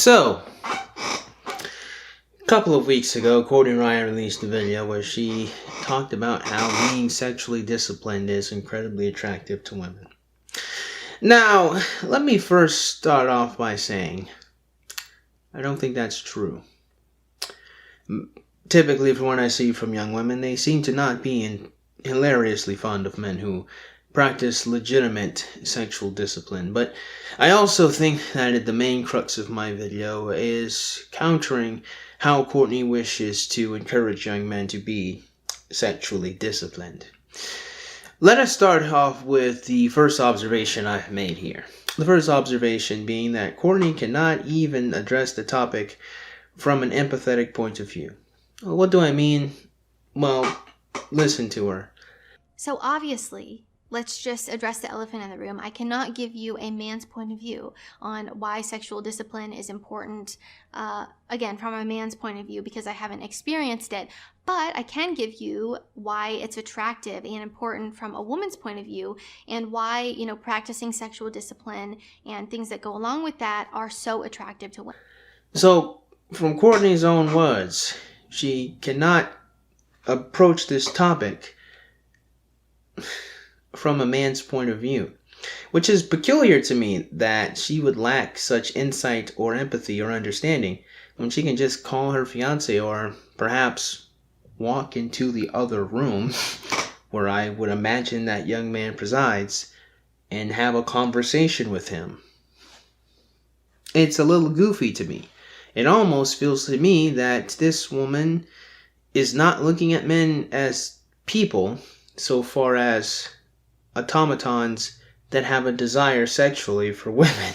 So, a couple of weeks ago, Courtney released a video where she talked about how being sexually disciplined is incredibly attractive to women. Now, let me first start off by saying, I don't think that's true. Typically, from what I see from young women, they seem to not be hilariously fond of men who practice legitimate sexual discipline. But I also think that the main crux of my video is countering how Courtney wishes to encourage young men to be sexually disciplined. Let us start off with the first observation I've made here. The first observation being that Courtney cannot even address the topic from an empathetic point of view. What do I mean? Well, listen to her. So obviously, let's just address the elephant in the room. I cannot give you a man's point of view on why sexual discipline is important, again, from a man's point of view, because I haven't experienced it. But I can give you why it's attractive and important from a woman's point of view, and why, practicing sexual discipline and things that go along with that are so attractive to women. So, from Courtney's own words, she cannot approach this topic from a man's point of view, which is peculiar to me that she would lack such insight or empathy or understanding when she can just call her fiance or perhaps walk into the other room where I would imagine that young man presides and have a conversation with him. It's a little goofy to me. It almost feels to me that this woman is not looking at men as people so far as automatons that have a desire sexually for women.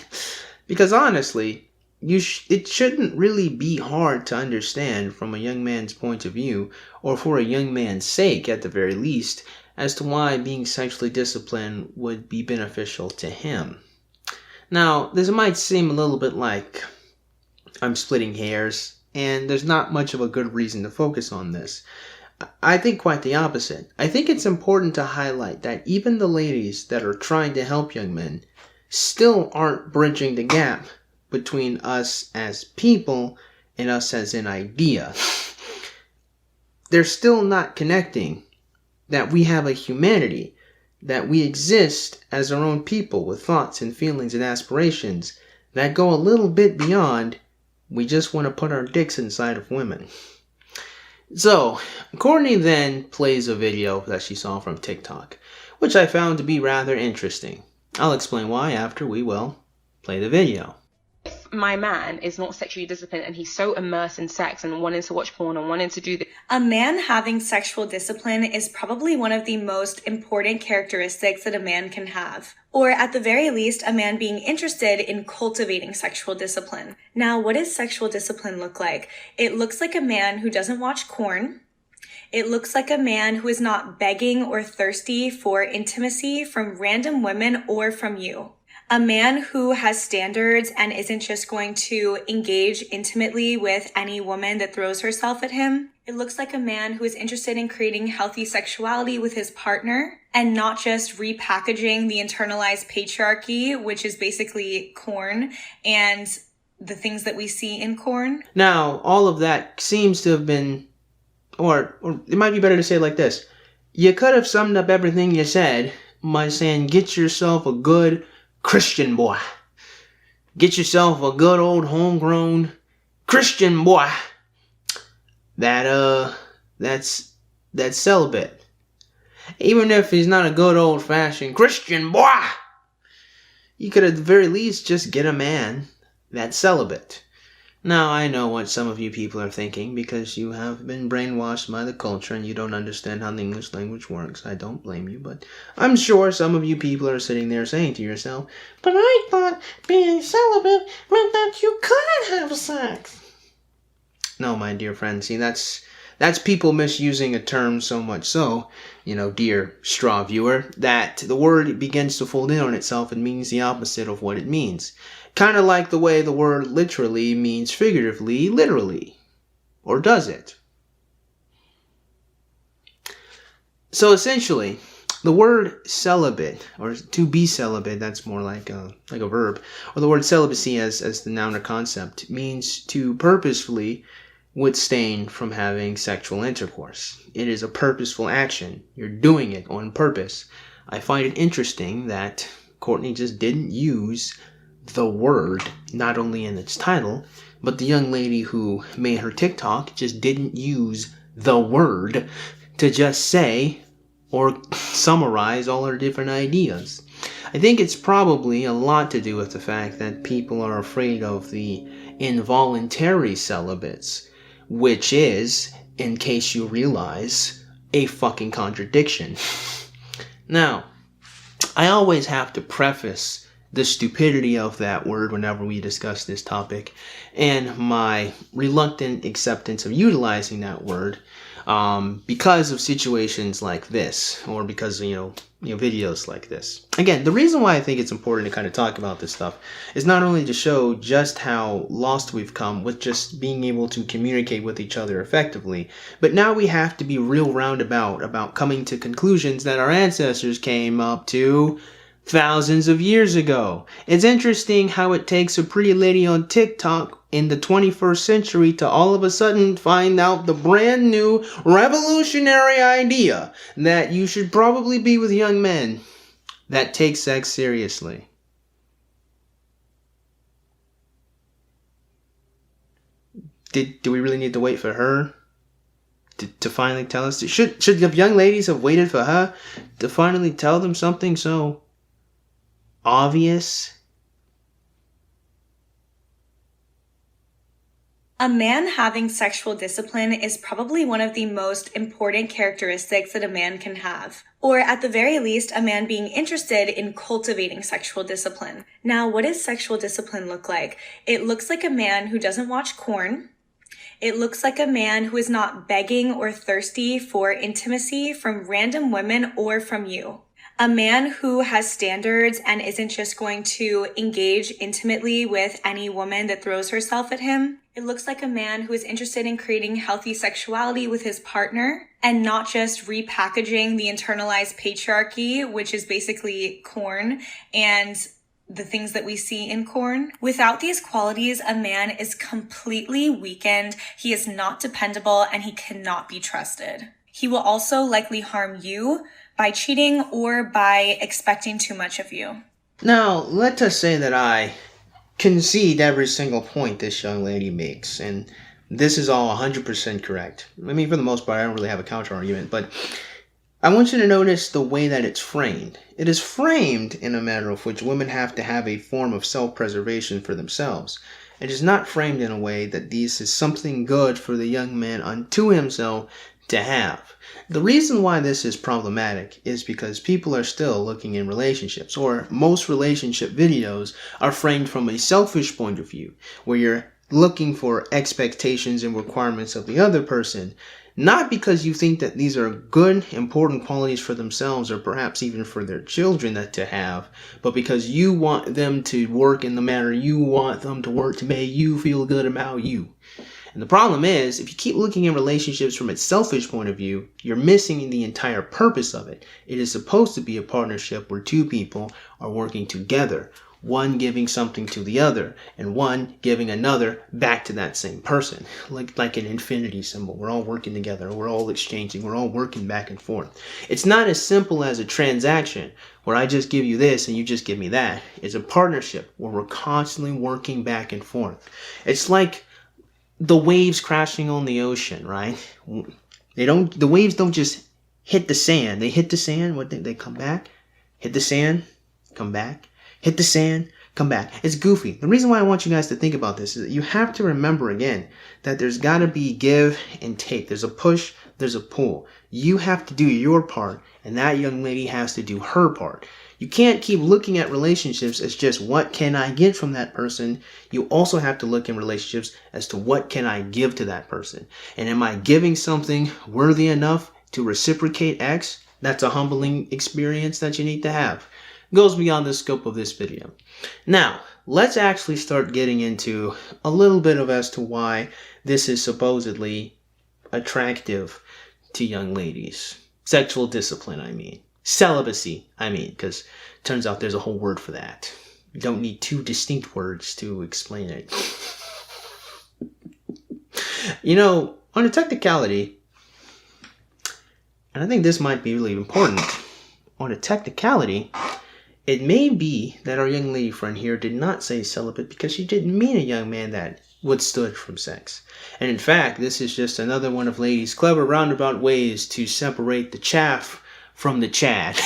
Because honestly, it shouldn't really be hard to understand from a young man's point of view, or for a young man's sake at the very least, as to why being sexually disciplined would be beneficial to him. Now, this might seem a little bit like I'm splitting hairs, and there's not much of a good reason to focus on this. I think quite the opposite. I think it's important to highlight that even the ladies that are trying to help young men still aren't bridging the gap between us as people and us as an idea. They're still not connecting that we have a humanity, that we exist as our own people with thoughts and feelings and aspirations that go a little bit beyond we just want to put our dicks inside of women. So, Courtney then plays a video that she saw from TikTok, which I found to be rather interesting. I'll explain why after we will play the video. If my man is not sexually disciplined and he's so immersed in sex and wanting to watch porn and wanting to do this. A man having sexual discipline is probably one of the most important characteristics that a man can have. Or at the very least, a man being interested in cultivating sexual discipline. Now, what does sexual discipline look like? It looks like a man who doesn't watch porn. It looks like a man who is not begging or thirsty for intimacy from random women or from you. A man who has standards and isn't just going to engage intimately with any woman that throws herself at him. It looks like a man who is interested in creating healthy sexuality with his partner and not just repackaging the internalized patriarchy, which is basically porn and the things that we see in porn. Now, all of that seems to have been, or it might be better to say it like this. You could have summed up everything you said by saying, get yourself a good Christian boy. Get yourself a good old homegrown Christian boy that's celibate. Even if he's not a good old fashioned Christian boy, you could at the very least just get a man that's celibate. Now, I know what some of you people are thinking because you have been brainwashed by the culture and you don't understand how the English language works. I don't blame you, but I'm sure some of you people are sitting there saying to yourself, but I thought being celibate meant that you couldn't have sex. No, my dear friend, see, that's people misusing a term so much so, dear straw viewer, that the word begins to fold in on itself and means the opposite of what it means. Kind of like the way the word literally means figuratively, literally. Or does it? So essentially, The word celibate, or to be celibate, that's more like a verb, or the word celibacy as the noun or concept, means to purposefully withstand from having sexual intercourse. It is a purposeful action. You're doing it on purpose. I find it interesting that Courtney just didn't use the word, not only in its title, but the young lady who made her TikTok just didn't use the word to just say or summarize all her different ideas. I think it's probably a lot to do with the fact that people are afraid of the involuntary celibates, which is, in case you realize, a fucking contradiction. Now, I always have to preface the stupidity of that word whenever we discuss this topic, and my reluctant acceptance of utilizing that word because of situations like this, or because of, videos like this. Again, the reason why I think it's important to kind of talk about this stuff is not only to show just how lost we've come with just being able to communicate with each other effectively, but now we have to be real roundabout about coming to conclusions that our ancestors came up to thousands of years ago. It's interesting how it takes a pretty lady on TikTok in the 21st century to all of a sudden find out the brand new revolutionary idea that you should probably be with young men that take sex seriously. Do we really need to wait for her to finally tell us? Should the young ladies have waited for her to finally tell them something so obvious? A man having sexual discipline is probably one of the most important characteristics that a man can have. Or at the very least, a man being interested in cultivating sexual discipline. Now, what does sexual discipline look like? It looks like a man who doesn't watch porn. It looks like a man who is not begging or thirsty for intimacy from random women or from you. A man who has standards and isn't just going to engage intimately with any woman that throws herself at him. It looks like a man who is interested in creating healthy sexuality with his partner and not just repackaging the internalized patriarchy, which is basically corn and the things that we see in corn. Without these qualities, a man is completely weakened, he is not dependable, and he cannot be trusted. He will also likely harm you by cheating or by expecting too much of you. Now, let us say that I concede every single point this young lady makes, and this is all 100% correct. I mean, for the most part, I don't really have a counter argument, but I want you to notice the way that it's framed. It is framed in a manner of which women have to have a form of self-preservation for themselves. It is not framed in a way that this is something good for the young man unto himself to have. The reason why this is problematic is because people are still looking in relationships, or most relationship videos are framed from a selfish point of view, where you're looking for expectations and requirements of the other person, not because you think that these are good, important qualities for themselves or perhaps even for their children to have, but because you want them to work in the manner you want them to work to make you feel good about you. And the problem is, if you keep looking at relationships from its selfish point of view, you're missing the entire purpose of it. It is supposed to be a partnership where two people are working together, one giving something to the other, and one giving another back to that same person. Like an infinity symbol. We're all working together, we're all exchanging, we're all working back and forth. It's not as simple as a transaction where I just give you this and you just give me that. It's a partnership where we're constantly working back and forth. It's like the waves crashing on the ocean, right? The waves don't just hit the sand. They hit the sand, they come back, hit the sand, come back, hit the sand, come back. It's goofy. The reason why I want you guys to think about this is that you have to remember again that there's got to be give and take. There's a push, there's a pull. You have to do your part, and that young lady has to do her part. You can't keep looking at relationships as just what can I get from that person. You also have to look in relationships as to what can I give to that person. And am I giving something worthy enough to reciprocate X? That's a humbling experience that you need to have. It goes beyond the scope of this video. Now, let's actually start getting into a little bit of as to why this is supposedly attractive to young ladies. Sexual discipline, I mean. Celibacy, because turns out there's a whole word for that. You don't need two distinct words to explain it. On a technicality, and I think this might be really important, on a technicality, it may be that our young lady friend here did not say celibate because she didn't mean a young man that withstood from sex. And in fact, this is just another one of ladies' clever roundabout ways to separate the chaff from the Chad.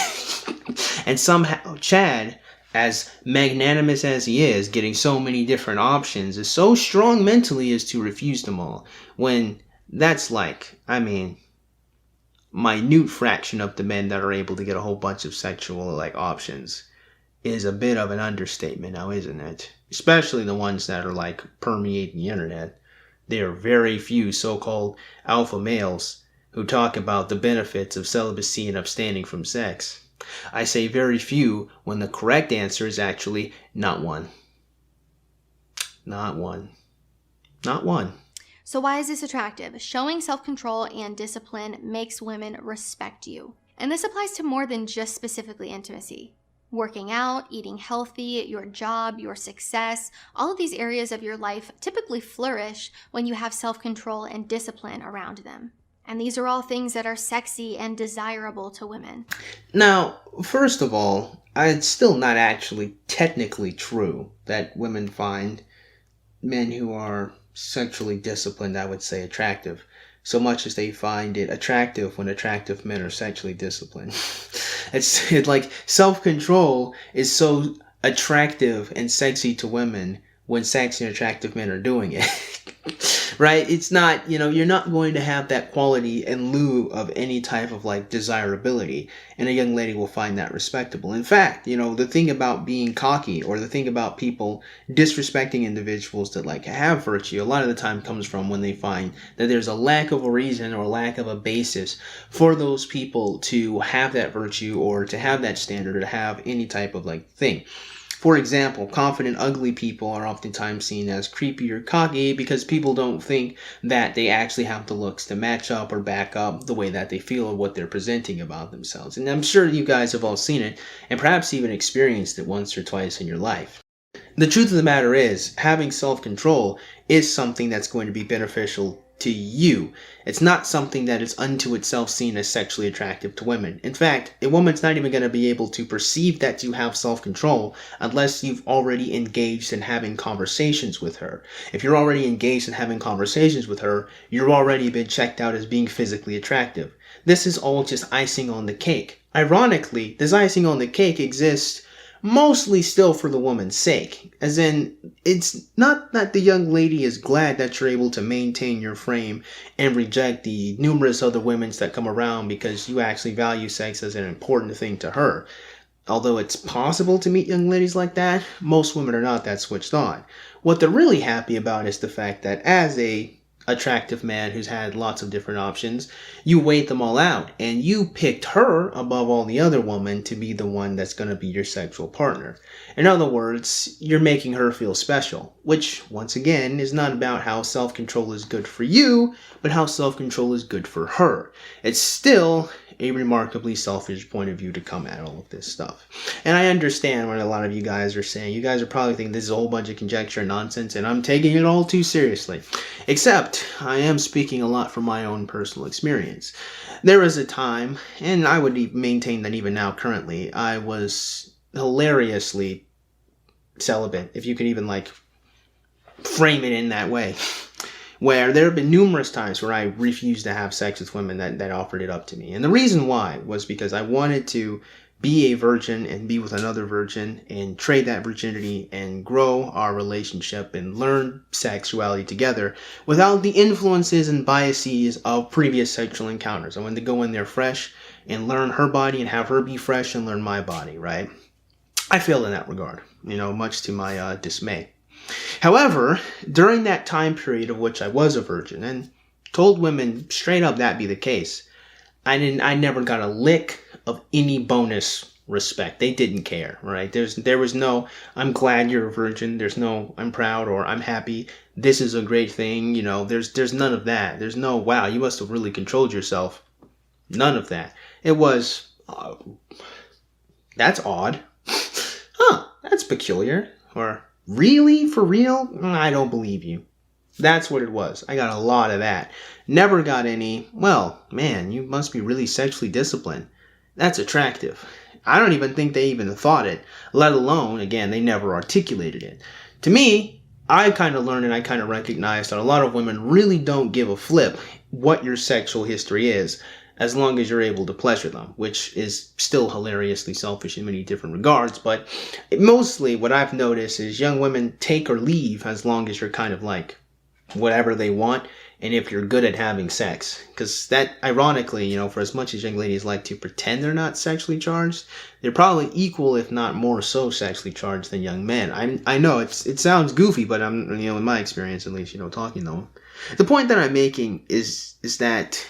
And somehow Chad, as magnanimous as he is, getting so many different options, is so strong mentally as to refuse them all. When that's minute fraction of the men that are able to get a whole bunch of sexual options is a bit of an understatement now, isn't it? Especially the ones that are permeating the internet. There are very few so-called alpha males who talk about the benefits of celibacy and abstaining from sex. I say very few when the correct answer is actually not one. Not one. Not one. So why is this attractive? Showing self-control and discipline makes women respect you. And this applies to more than just specifically intimacy. Working out, eating healthy, your job, your success, all of these areas of your life typically flourish when you have self-control and discipline around them. And these are all things that are sexy and desirable to women. Now, first of all, it's still not actually technically true that women find men who are sexually disciplined, I would say, attractive, so much as they find it attractive when attractive men are sexually disciplined. It's like self-control is so attractive and sexy to women when sexy and attractive men are doing it. Right? It's not, you're not going to have that quality in lieu of any type of desirability. And a young lady will find that respectable. In fact, the thing about being cocky, or the thing about people disrespecting individuals that have virtue, a lot of the time comes from when they find that there's a lack of a reason or lack of a basis for those people to have that virtue or to have that standard or to have any type of thing. For example, confident, ugly people are oftentimes seen as creepy or cocky because people don't think that they actually have the looks to match up or back up the way that they feel or what they're presenting about themselves. And I'm sure you guys have all seen it and perhaps even experienced it once or twice in your life. The truth of the matter is, having self-control is something that's going to be beneficial to you. It's not something that is unto itself seen as sexually attractive to women. In fact, a woman's not even going to be able to perceive that you have self-control unless you've already engaged in having conversations with her. If you're already engaged in having conversations with her, you've already been checked out as being physically attractive. This is all just icing on the cake. Ironically, this icing on the cake exists mostly still for the woman's sake. As in, it's not that the young lady is glad that you're able to maintain your frame and reject the numerous other women that come around because you actually value sex as an important thing to her. Although it's possible to meet young ladies like that, most women are not that switched on. What they're really happy about is the fact that as a attractive man who's had lots of different options, you weighed them all out and you picked her above all the other women to be the one that's going to be your sexual partner. In other words, you're making her feel special, which once again is not about how self-control is good for you, but how self-control is good for her. It's still a remarkably selfish point of view to come at all of this stuff. And I understand what a lot of you guys are saying. You guys are probably thinking this is a whole bunch of conjecture and nonsense, and I'm taking it all too seriously. Except, I am speaking a lot from my own personal experience. There was a time, and I would maintain that even now currently, I was hilariously celibate, if you could even frame it in that way. Where there have been numerous times where I refused to have sex with women that offered it up to me. And the reason why was because I wanted to be a virgin and be with another virgin and trade that virginity and grow our relationship and learn sexuality together without the influences and biases of previous sexual encounters. I wanted to go in there fresh and learn her body and have her be fresh and learn my body, right? I failed in that regard, much to my dismay. However, during that time period of which I was a virgin and told women straight up that be the case, I never got a lick of any bonus respect. They didn't care, right? There was no, I'm glad you're a virgin. There's no, I'm proud or I'm happy. This is a great thing. There's none of that. There's no, wow, you must have really controlled yourself. None of that. It was, That's odd. Huh, that's peculiar. Or, really? For real? I don't believe you. That's what it was. I got a lot of that. Never got any, well, man, you must be really sexually disciplined. That's attractive. I don't even think they even thought it, let alone, again, they never articulated it. To me, I kind of learned and I kind of recognized that a lot of women really don't give a flip what your sexual history is, as long as you're able to pleasure them, which is still hilariously selfish in many different regards. But mostly what I've noticed is young women take or leave as long as you're kind of like whatever they want, and if you're good at having sex. Because that, ironically, you know, for as much as young ladies like to pretend they're not sexually charged, they're probably equal, if not more so, sexually charged than young men. I know it sounds goofy, but I'm, you know, in my experience at least, you know, talking to them. The point that I'm making is that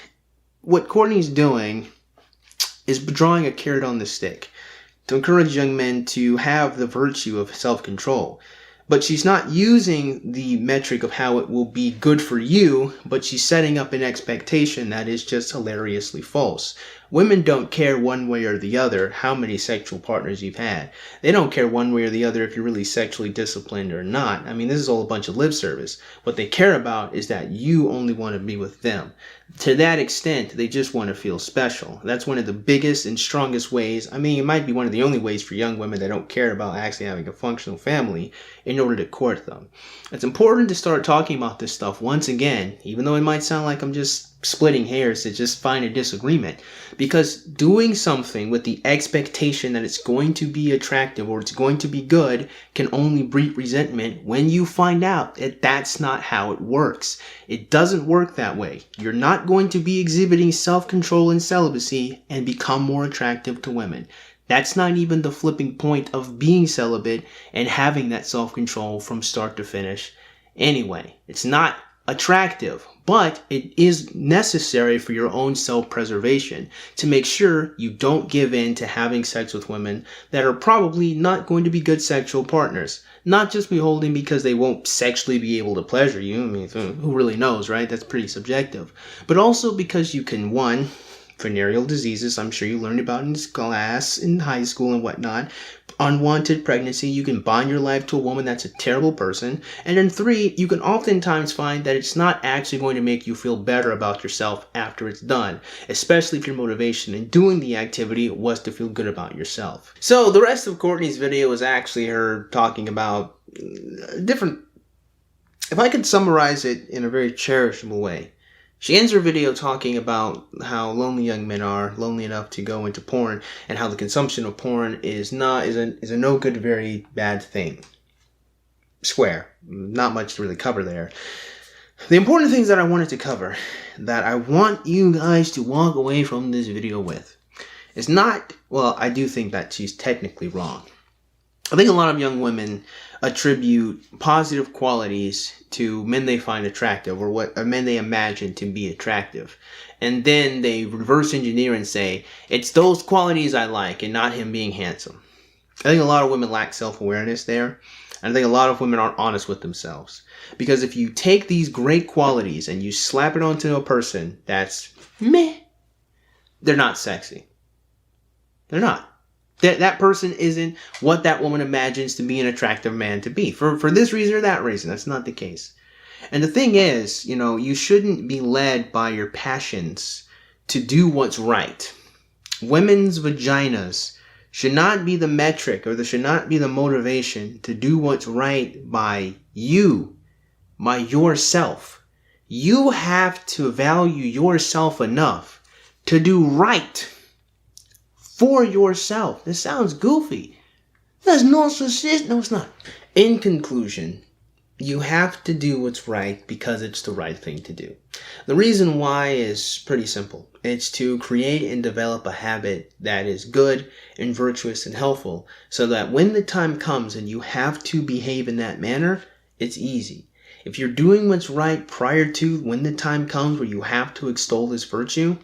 what Courtney's doing is drawing a carrot on the stick to encourage young men to have the virtue of self-control. But she's not using the metric of how it will be good for you, but she's setting up an expectation that is just hilariously false. Women don't care one way or the other how many sexual partners you've had. They don't care one way or the other if you're really sexually disciplined or not. I mean, this is all a bunch of lip service. What they care about is that you only want to be with them. To that extent, they just want to feel special. That's one of the biggest and strongest ways. I mean, it might be one of the only ways for young women that don't care about actually having a functional family in order to court them. It's important to start talking about this stuff once again, even though it might sound like I'm just splitting hairs to just find a disagreement, because doing something with the expectation that it's going to be attractive or it's going to be good can only breed resentment when you find out that that's not how it works. It doesn't work that way. You're not going to be exhibiting self-control and celibacy and become more attractive to women. That's not even the flipping point of being celibate and having that self-control from start to finish. Anyway, it's not attractive, but it is necessary for your own self-preservation to make sure you don't give in to having sex with women that are probably not going to be good sexual partners. Not just beholding because they won't sexually be able to pleasure you. I mean, who really knows, right? That's pretty subjective. But also because you can, one, venereal diseases, I'm sure you learned about in class, in high school and whatnot. Unwanted pregnancy, you can bond your life to a woman that's a terrible person. And then three, you can oftentimes find that it's not actually going to make you feel better about yourself after it's done, especially if your motivation in doing the activity was to feel good about yourself. So the rest of Courtney's video is actually her talking about different, if I could summarize it in a very cherishable way. She ends her video talking about how lonely young men are, lonely enough to go into porn, and how the consumption of porn is a no good, very bad thing. Square. Not much to really cover there. The important things that I wanted to cover, that I want you guys to walk away from this video with, is not, well, I do think that she's technically wrong. I think a lot of young women attribute positive qualities to men they find attractive, or what men they imagine to be attractive. And then they reverse engineer and say, it's those qualities I like and not him being handsome. I think a lot of women lack self-awareness there. And I think a lot of women aren't honest with themselves. Because if you take these great qualities and you slap it onto a person that's meh, they're not sexy. They're not. That person isn't what that woman imagines to be an attractive man to be. For this reason or that reason. That's not the case. And the thing is, you know, you shouldn't be led by your passions to do what's right. Women's vaginas should not be the metric, or there should not be the motivation to do what's right by you, by yourself. You have to value yourself enough to do right for yourself. This sounds goofy. That's narcissistic. No, it's not. In conclusion, you have to do what's right because it's the right thing to do. The reason why is pretty simple. It's to create and develop a habit that is good and virtuous and helpful, so that when the time comes and you have to behave in that manner, it's easy. If you're doing what's right prior to when the time comes where you have to extol this virtue,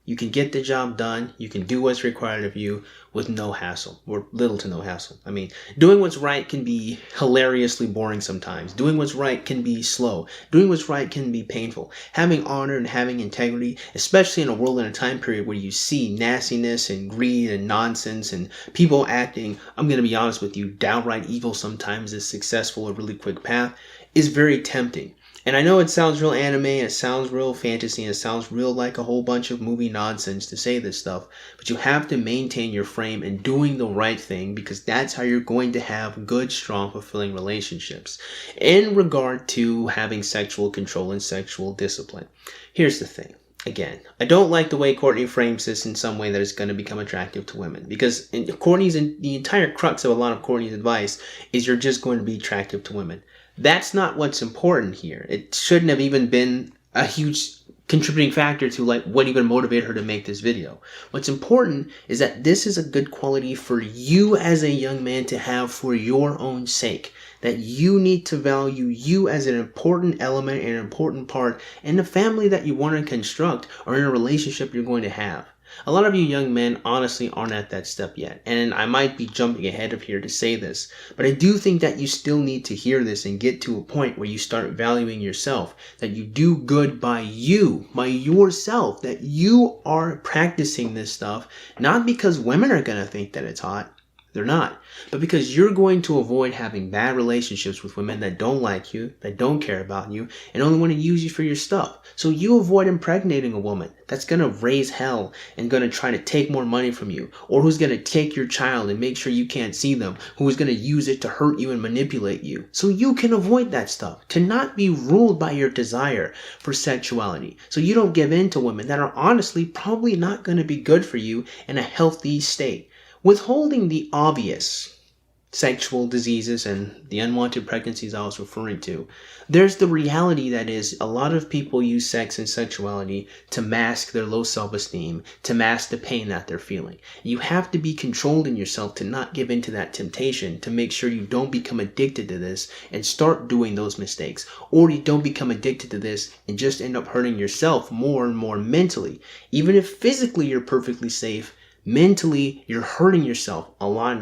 You can get the job done. You can do what's required of you with no hassle, or little to no hassle. I mean, doing what's right can be hilariously boring sometimes. Doing what's right can be slow. Doing what's right can be painful. Having honor and having integrity, especially in a world and a time period where you see nastiness and greed and nonsense and people acting, I'm going to be honest with you, downright evil sometimes is successful, a really quick path, is very tempting. And I know it sounds real anime, and it sounds real fantasy, and it sounds real like a whole bunch of movie nonsense to say this stuff, but you have to maintain your frame in doing the right thing, because that's how you're going to have good, strong, fulfilling relationships. In regard to having sexual control and sexual discipline, here's the thing. Again, I don't like the way Courtney frames this in some way that is going to become attractive to women, because the entire crux of a lot of Courtney's advice is you're just going to be attractive to women. That's not what's important here. It shouldn't have even been a huge contributing factor to like what even motivated her to make this video. What's important is that this is a good quality for you as a young man to have for your own sake. That you need to value you as an important element and an important part in the family that you want to construct or in a relationship you're going to have. A lot of you young men honestly aren't at that step yet, and I might be jumping ahead of here to say this, but I do think that you still need to hear this and get to a point where you start valuing yourself, that you do good by yourself, that you are practicing this stuff, not because women are going to think that it's hot. They're not. But because you're going to avoid having bad relationships with women that don't like you, that don't care about you, and only want to use you for your stuff. So you avoid impregnating a woman that's going to raise hell and going to try to take more money from you, or who's going to take your child and make sure you can't see them, who's going to use it to hurt you and manipulate you. So you can avoid that stuff, to not be ruled by your desire for sexuality. So you don't give in to women that are honestly probably not going to be good for you in a healthy state. Withholding the obvious sexual diseases and the unwanted pregnancies I was referring to, there's the reality that is a lot of people use sex and sexuality to mask their low self-esteem, to mask the pain that they're feeling. You have to be controlled in yourself to not give in to that temptation, to make sure you don't become addicted to this and start doing those mistakes, or you don't become addicted to this and just end up hurting yourself more and more mentally. Even if physically you're perfectly safe, mentally, you're hurting yourself a lot.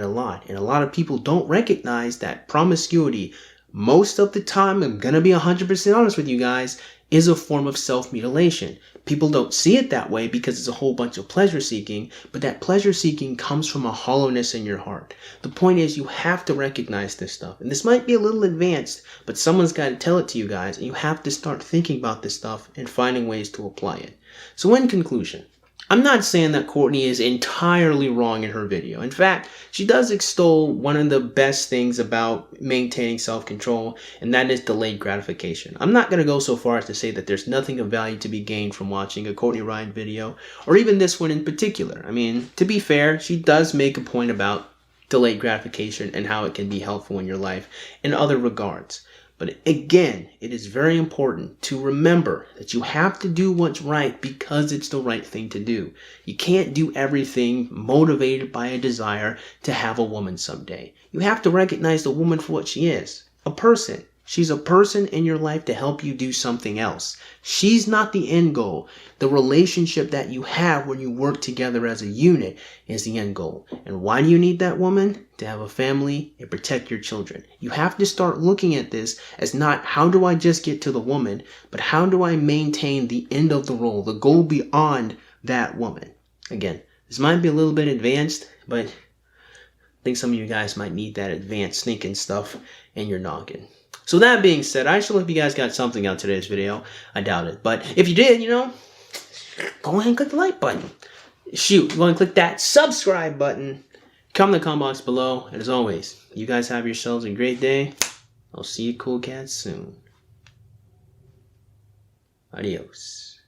And a lot of people don't recognize that promiscuity, most of the time, I'm going to be 100% honest with you guys, is a form of self-mutilation. People don't see it that way because it's a whole bunch of pleasure seeking, but that pleasure seeking comes from a hollowness in your heart. The point is, you have to recognize this stuff. And this might be a little advanced, but someone's got to tell it to you guys, and you have to start thinking about this stuff and finding ways to apply it. So in conclusion, I'm not saying that Courtney is entirely wrong in her video. In fact, she does extol one of the best things about maintaining self-control, and that is delayed gratification. I'm not going to go so far as to say that there's nothing of value to be gained from watching a Courtney Ryan video, or even this one in particular. I mean, to be fair, she does make a point about delayed gratification and how it can be helpful in your life in other regards. But again, it is very important to remember that you have to do what's right because it's the right thing to do. You can't do everything motivated by a desire to have a woman someday. You have to recognize the woman for what she is, a person. She's a person in your life to help you do something else. She's not the end goal. The relationship that you have when you work together as a unit is the end goal. And why do you need that woman? To have a family and protect your children. You have to start looking at this as not how do I just get to the woman, but how do I maintain the end of the role, the goal beyond that woman. Again, this might be a little bit advanced, but I think some of you guys might need that advanced thinking stuff in your noggin. So that being said, I actually hope you guys got something out of today's video. I doubt it. But if you did, go ahead and click the like button. Shoot, you want to click that subscribe button. Comment in the comment box below. And as always, you guys have yourselves a great day. I'll see you cool cats soon. Adios.